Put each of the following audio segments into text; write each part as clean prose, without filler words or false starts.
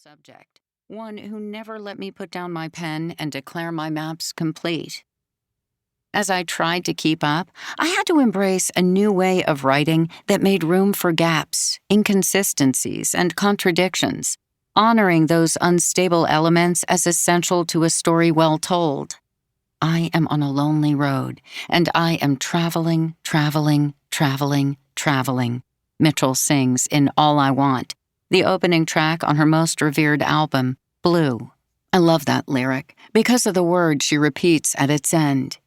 subject, one who never let me put down my pen and declare my maps complete. As I tried to keep up, I had to embrace a new way of writing that made room for gaps, inconsistencies, and contradictions, honoring those unstable elements as essential to a story well told. I am on a lonely road, and I am traveling, Mitchell sings in All I Want, the opening track on her most revered album, Blue. I love that lyric because of the word she repeats at its end.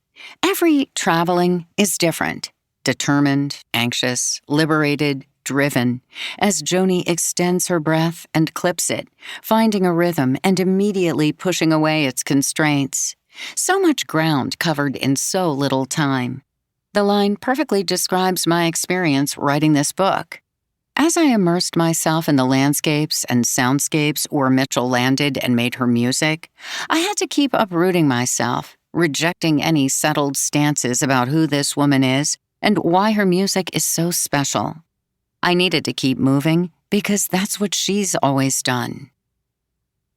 Every traveling is different, determined, anxious, liberated, driven, as Joni extends her breath and clips it, finding a rhythm and immediately pushing away its constraints. So much ground covered in so little time. The line perfectly describes my experience writing this book. As I immersed myself in the landscapes and soundscapes where Mitchell landed and made her music, I had to keep uprooting myself, rejecting any settled stances about who this woman is and why her music is so special. I needed to keep moving because that's what she's always done.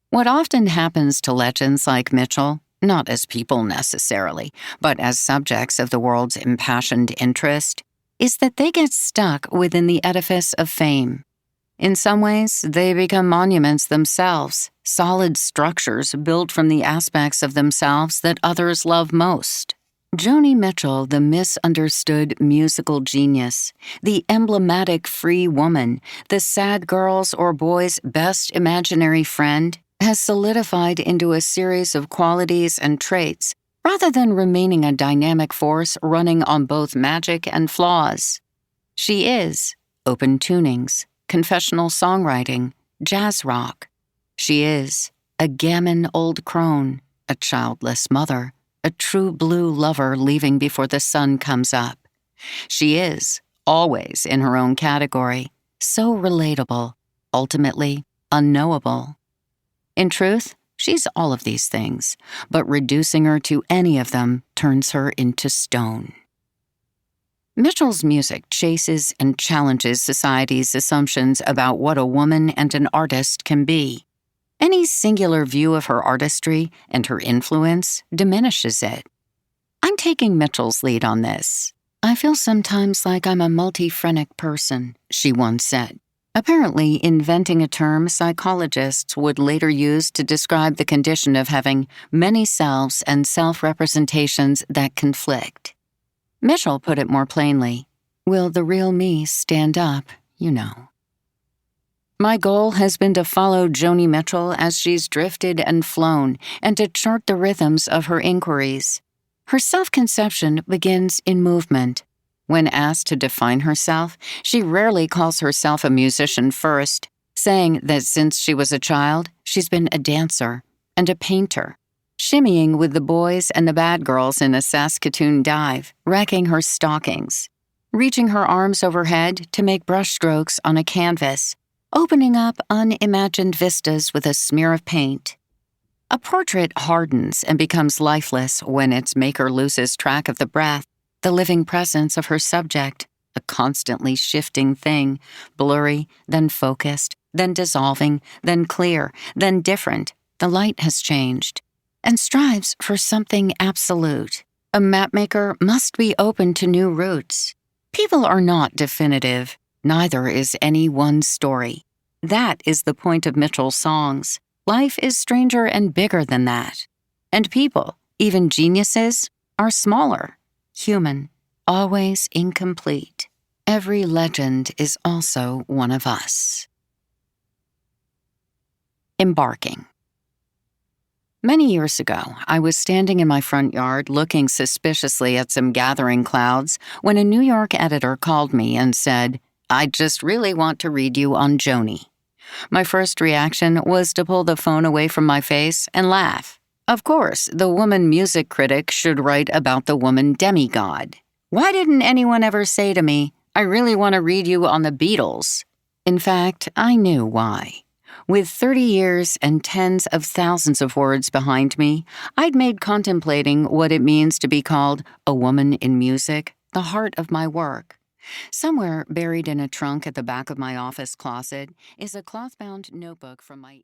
What often happens to legends like Mitchell, not as people necessarily, but as subjects of the world's impassioned interest, is that they get stuck within the edifice of fame. In some ways, they become monuments themselves, solid structures built from the aspects of themselves that others love most. Joni Mitchell, the misunderstood musical genius, the emblematic free woman, the sad girl's or boy's best imaginary friend, has solidified into a series of qualities and traits rather than remaining a dynamic force running on both magic and flaws. She is open tunings, confessional songwriting, jazz rock. She is a gammon old crone, a childless mother, a true blue lover leaving before the sun comes up. She is, always in her own category, so relatable, ultimately unknowable. In truth, she's all of these things, but reducing her to any of them turns her into stone. Mitchell's music chases and challenges society's assumptions about what a woman and an artist can be. Any singular view of her artistry and her influence diminishes it. I'm taking Mitchell's lead on this. I feel sometimes like I'm a multiphrenic person, she once said, apparently inventing a term psychologists would later use to describe the condition of having many selves and self-representations that conflict. Mitchell put it more plainly, will the real me stand up, you know. My goal has been to follow Joni Mitchell as she's drifted and flown and to chart the rhythms of her inquiries. Her self-conception begins in movement. When asked to define herself, she rarely calls herself a musician first, saying that since she was a child, she's been a dancer and a painter, shimmying with the boys and the bad girls in a Saskatoon dive, wrecking her stockings, reaching her arms overhead to make brushstrokes on a canvas, opening up unimagined vistas with a smear of paint. A portrait hardens and becomes lifeless when its maker loses track of the breath, the living presence of her subject, a constantly shifting thing, blurry, then focused, then dissolving, then clear, then different. The light has changed, and strives for something absolute. A mapmaker must be open to new routes. People are not definitive, neither is any one story. That is the point of Mitchell's songs. Life is stranger and bigger than that. And people, even geniuses, are smaller, human, always incomplete. Every legend is also one of us. Embarking. Many years ago, I was standing in my front yard looking suspiciously at some gathering clouds when a New York editor called me and said, "I just really want to read you on Joni." My first reaction was to pull the phone away from my face and laugh. Of course, the woman music critic should write about the woman demigod. Why didn't anyone ever say to me, "I really want to read you on the Beatles"? In fact, I knew why. With 30 years and tens of thousands of words behind me, I'd made contemplating what it means to be called a woman in music the heart of my work. Somewhere buried in a trunk at the back of my office closet is a cloth-bound notebook from my